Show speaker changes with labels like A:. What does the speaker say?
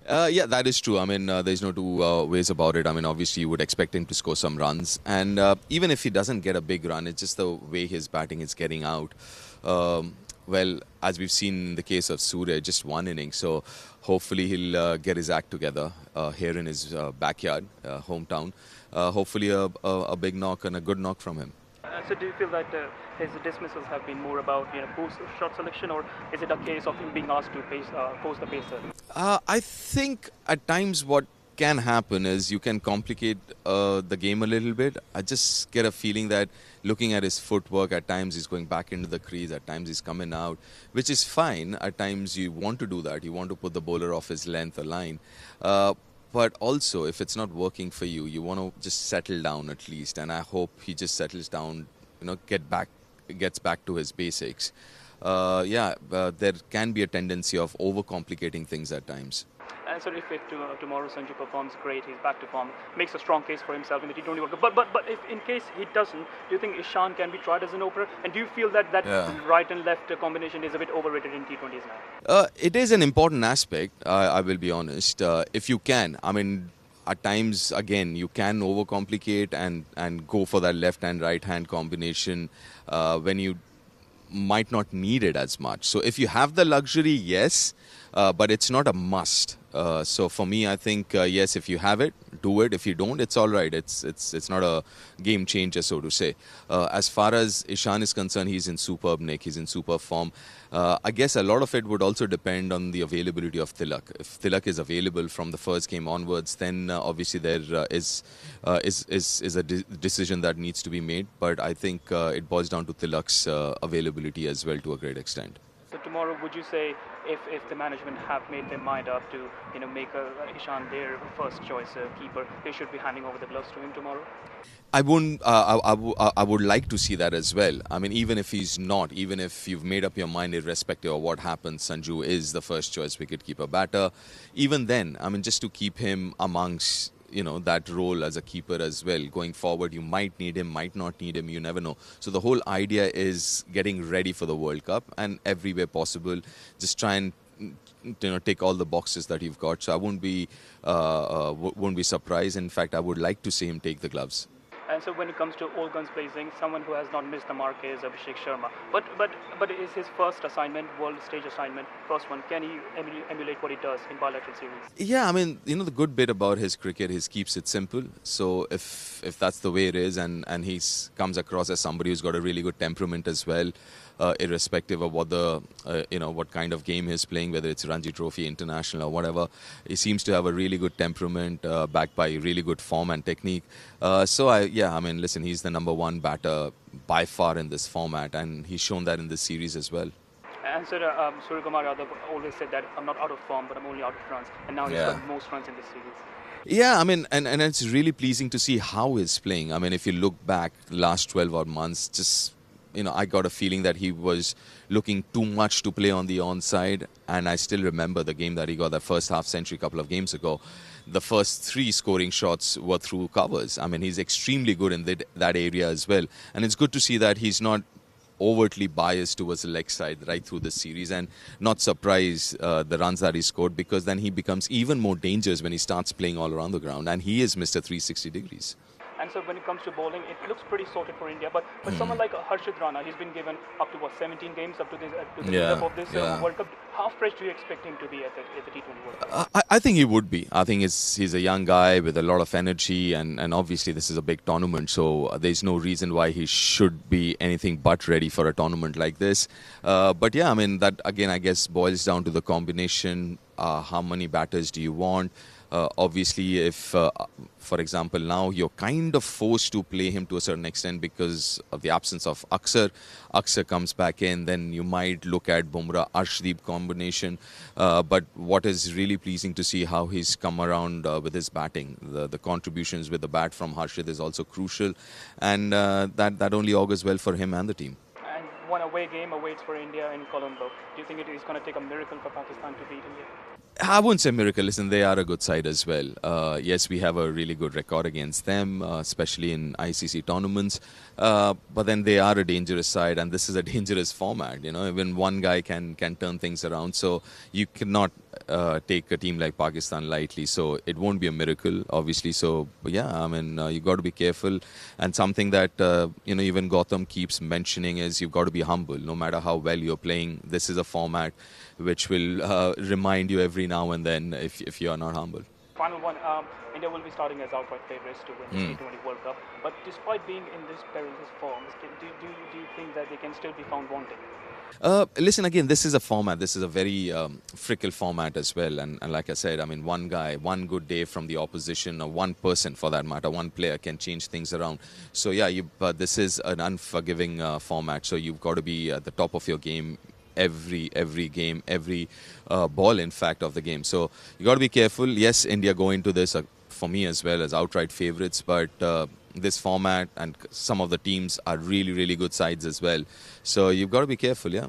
A: Yeah, that is true. I mean, there's no two ways about it. I mean, obviously, you would expect him to score some runs. And even if he doesn't get a big run, it's just the way his batting is getting out. Well, as we've seen in the case of Surya, just one inning. So hopefully he'll get his act together here in his backyard, hometown. Hopefully a big knock and a good knock from him.
B: So do you feel that his dismissals have been more about post shot selection, or is it a case of him being asked to post the pacer?
A: I think at times what can happen is you can complicate the game a little bit. I just get a feeling that looking at his footwork, at times he's going back into the crease, at times he's coming out, which is fine. At times you want to do that. You want to put the bowler off his length or line. But also, if it's not working for you, you want to just settle down at least. And I hope he just settles down, gets back to his basics. There can be a tendency of overcomplicating things at times.
B: And so if tomorrow Sanju performs great, he's back to form, makes a strong case for himself in the T20 World Cup. But if in case he doesn't, do you think Ishan can be tried as an opener? And do you feel that right and left combination is a bit overrated in T20s now?
A: It is an important aspect, I will be honest. If you can, I mean, at times, again, you can overcomplicate and go for that left and right hand combination when you might not need it as much. So if you have the luxury, yes, but it's not a must. So for me, I think yes, if you have it, do it. If you don't, it's all right. It's not a game changer, so to say. As far as Ishan is concerned, he's in superb nick. He's in superb form. I guess a lot of it would also depend on the availability of Tilak. If Tilak is available from the first game onwards, then obviously there is a decision that needs to be made. But I think it boils down to Tilak's availability as well to a great extent.
B: So tomorrow, would you say if the management have made their mind up to make Ishan their first choice keeper, they should be handing over the gloves to him tomorrow?
A: I wouldn't. I would like to see that as well. I mean, even if he's not, even if you've made up your mind, irrespective of what happens, Sanju is the first choice wicketkeeper batter. Even then, I mean, just to keep him amongst that role as a keeper as well. Going forward, you might need him, might not need him, you never know. So the whole idea is getting ready for the World Cup, and every way possible, just try and tick all the boxes that you've got. So I wouldn't be surprised. In fact, I would like to see him take the gloves.
B: And so when it comes to all guns blazing, someone who has not missed the mark is Abhishek Sharma. But is his first assignment, world stage assignment, first one, can he emulate what he does in bilateral series?
A: Yeah, I mean, the good bit about his cricket, he keeps it simple. So if that's the way it is, and he comes across as somebody who's got a really good temperament as well, irrespective of what what kind of game he's playing, whether it's Ranji Trophy, International or whatever, he seems to have a really good temperament, backed by really good form and technique. I mean, listen, he's the number one batter by far in this format, and he's shown that in this series as well.
B: And so Surya Kumar Yadav always said that I'm not out of form, but I'm only out of runs, and now he's got most runs in this series.
A: Yeah, I mean, and it's really pleasing to see how he's playing. I mean, if you look back last 12 odd months, just I got a feeling that he was looking too much to play on the onside, and I still remember the game that he got that first half century a couple of games ago. The first 3 scoring shots were through covers. I mean, he's extremely good in that area as well, and it's good to see that he's not overtly biased towards the leg side right through the series, and not surprised the runs that he scored, because then he becomes even more dangerous when he starts playing all around the ground, and he is Mr. 360 degrees.
B: And so when it comes to bowling, it looks pretty sorted for India. But someone like Harshit Rana, he's been given up to 17 games up to the build-up of this World Cup. How fresh do you expect him to be at the T20 World Cup?
A: I think he would be. I think he's a young guy with a lot of energy, and obviously this is a big tournament, so there's no reason why he should be anything but ready for a tournament like this. But yeah, I mean, that again, I guess, boils down to the combination. How many batters do you want? Obviously, if, for example, now you're kind of forced to play him to a certain extent because of the absence of Akshar. Akshar comes back in, then you might look at Bumrah-Arshdeep combination. But what is really pleasing to see how he's come around with his batting. The contributions with the bat from Harshit is also crucial, and that only augurs well for him and the team.
B: And one away game awaits for India in Colombo. Do you think it is going to take a miracle for Pakistan to beat India?
A: I wouldn't say miracle. Listen, they are a good side as well. Yes, we have a really good record against them, especially in ICC tournaments. But then they are a dangerous side, and this is a dangerous format. Even one guy can turn things around. So you cannot take a team like Pakistan lightly. So it won't be a miracle, obviously. So yeah, I mean, you've got to be careful. And something that even Gotham keeps mentioning is you've got to be humble. No matter how well you're playing, this is a format which will remind you every now and then if you are not humble.
B: Final one, India will be starting as outright favourites to win this T20 World Cup. But despite being in this perilous form, do you think that they can still be found wanting?
A: Listen, again, this is a format. This is a very fickle format as well. And like I said, I mean, one guy, one good day from the opposition, or one person for that matter, one player can change things around. So yeah, this is an unforgiving format. So you've got to be at the top of your game every game, every ball, in fact, of the game. So you got to be careful. Yes, India go into this for me as well as outright favourites, but this format and some of the teams are really, really good sides as well. So you've got to be careful, yeah.